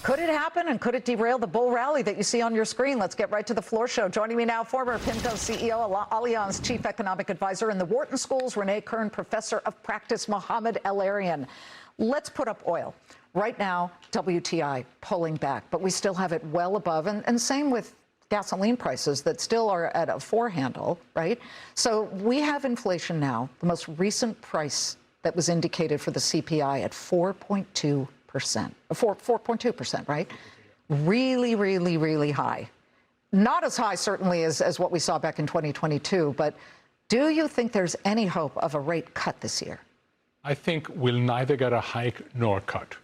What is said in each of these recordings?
Could it happen, and could it derail the bull rally that you see on your screen? Let's get right to the floor show. Joining me now, former PIMCO CEO, Allianz Chief Economic Advisor, and the Wharton School's Renee Kern Professor of Practice, Mohamed El-Erian. Let's put up oil. Right now, WTI pulling back, but we still have it well above, and same with gasoline prices that still are at a four handle, right? So we have inflation now, the most recent price that was indicated for the CPI at 4.2%, 4.2%, right? Really, really, really high. Not as high, certainly, as what we saw back in 2022, but do you think there's any hope of a rate cut this year? I think we'll neither get a hike nor a cut.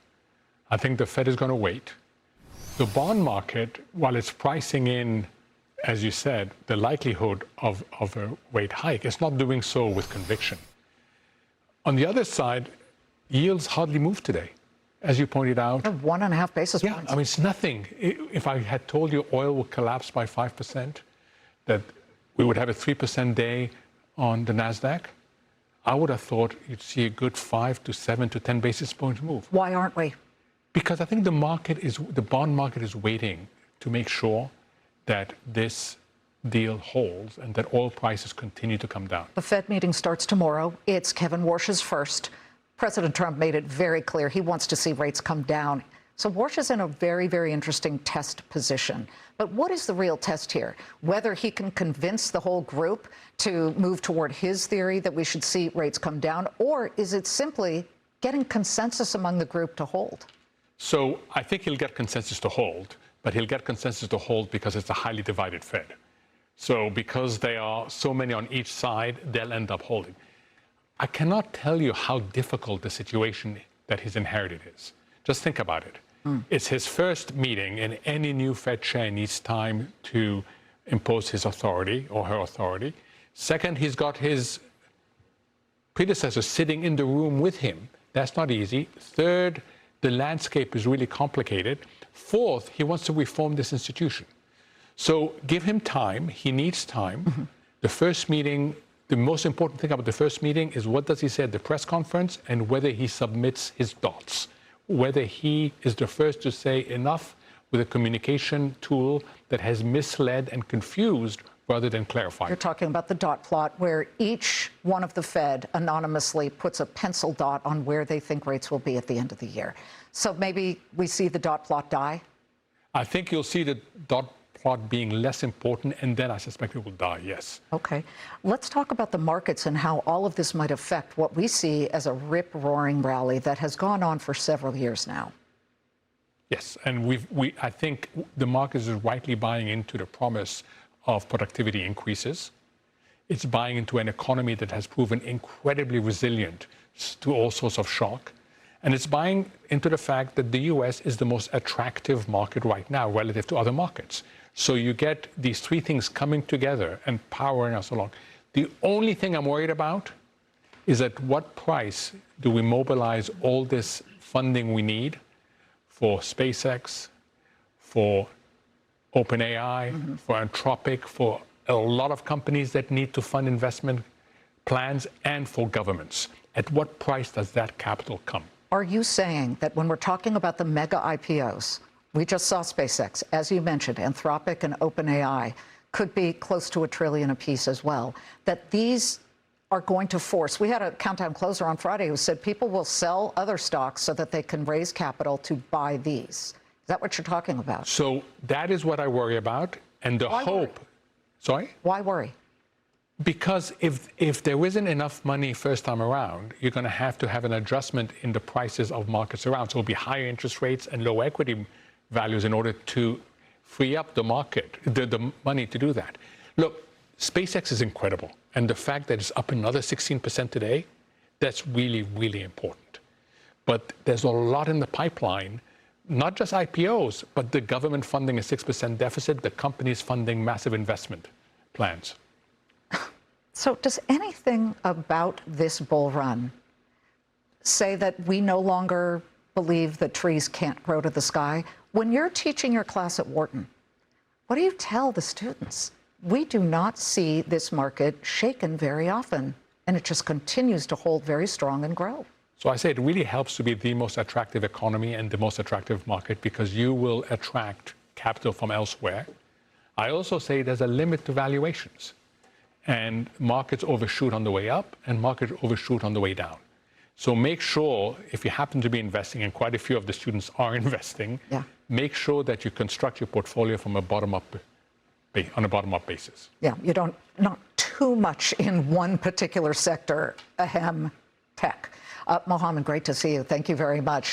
I think the Fed is going to wait. The bond market, while it's pricing in, as you said, the likelihood of a rate hike, it's not doing so with conviction. On the other side, yields hardly moved today. As you pointed out, 1.5 basis points. Yeah, I mean, it's nothing. If I had told you oil would collapse by 5%, that we would have a 3% day on the NASDAQ, I would have thought you'd see a good 5 to 7 to 10 basis point move. Why aren't we? Because I think the bond market is waiting to make sure that this deal holds and that oil prices continue to come down. The Fed meeting starts tomorrow. It's Kevin Warsh's first. President Trump made it very clear he wants to see rates come down. So Warsh is in a very, very interesting test position. But what is the real test here? Whether he can convince the whole group to move toward his theory that we should see rates come down, or is it simply getting consensus among the group to hold? So I think he'll get consensus to hold, but he'll get consensus to hold because it's a highly divided Fed. So because there are so many on each side, they'll end up holding. I cannot tell you how difficult the situation that he's inherited is. Just think about it. It's his first meeting, and any new Fed chair needs time to impose his authority or her authority. Second, he's got his predecessor sitting in the room with him. That's not easy. Third, the landscape is really complicated. Fourth, he wants to reform this institution. So give him time. He needs time. The first meeting, the most important thing about the first meeting is what does he say at the press conference and whether he submits his dots, whether he is the first to say enough with a communication tool that has misled and confused rather than clarified. You're talking about the dot plot where each one of the Fed anonymously puts a pencil dot on where they think rates will be at the end of the year. So maybe we see the dot plot die? I think you'll see the dot plot being less important, and then I suspect it will die, yes. Okay. Let's talk about the markets and how all of this might affect what we see as a rip-roaring rally that has gone on for several years now. Yes, and I think the market is rightly buying into the promise of productivity increases. It's buying into an economy that has proven incredibly resilient to all sorts of shock. And it's buying into the fact that the US is the most attractive market right now relative to other markets. So you get these three things coming together and powering us along. The only thing I'm worried about is at what price do we mobilize all this funding we need for SpaceX, for OpenAI, for Anthropic, for a lot of companies that need to fund investment plans, and for governments. At what price does that capital come? Are you saying that when we're talking about the mega IPOs, we just saw SpaceX, as you mentioned, Anthropic and OpenAI could be close to $1 trillion apiece as well, that these are going to force? We had a countdown closer on Friday who said people will sell other stocks so that they can raise capital to buy these. Is that what you're talking about? So that is what I worry about. And the Why hope... Worry? Sorry? Why worry? Because if there isn't enough money first time around, you're going to have an adjustment in the prices of markets around. So it'll be higher interest rates and low equity values in order to free up the market, the money to do that. Look, SpaceX is incredible. And the fact that it's up another 16% today, that's really, really important. But there's a lot in the pipeline, not just IPOs, but the government funding a 6% deficit, the companies funding massive investment plans. So does anything about this bull run say that we no longer believe that trees can't grow to the sky? When you're teaching your class at Wharton, what do you tell the students? We do not see this market shaken very often, and it just continues to hold very strong and grow. So I say it really helps to be the most attractive economy and the most attractive market because you will attract capital from elsewhere. I also say there's a limit to valuations. And markets overshoot on the way up and markets overshoot on the way down. So make sure, if you happen to be investing, and quite a few of the students are investing, make sure that you construct your portfolio from a bottom-up, on a bottom-up basis. Yeah, you don't, not too much in one particular sector, ahem, tech. Mohamed, great to see you. Thank you very much.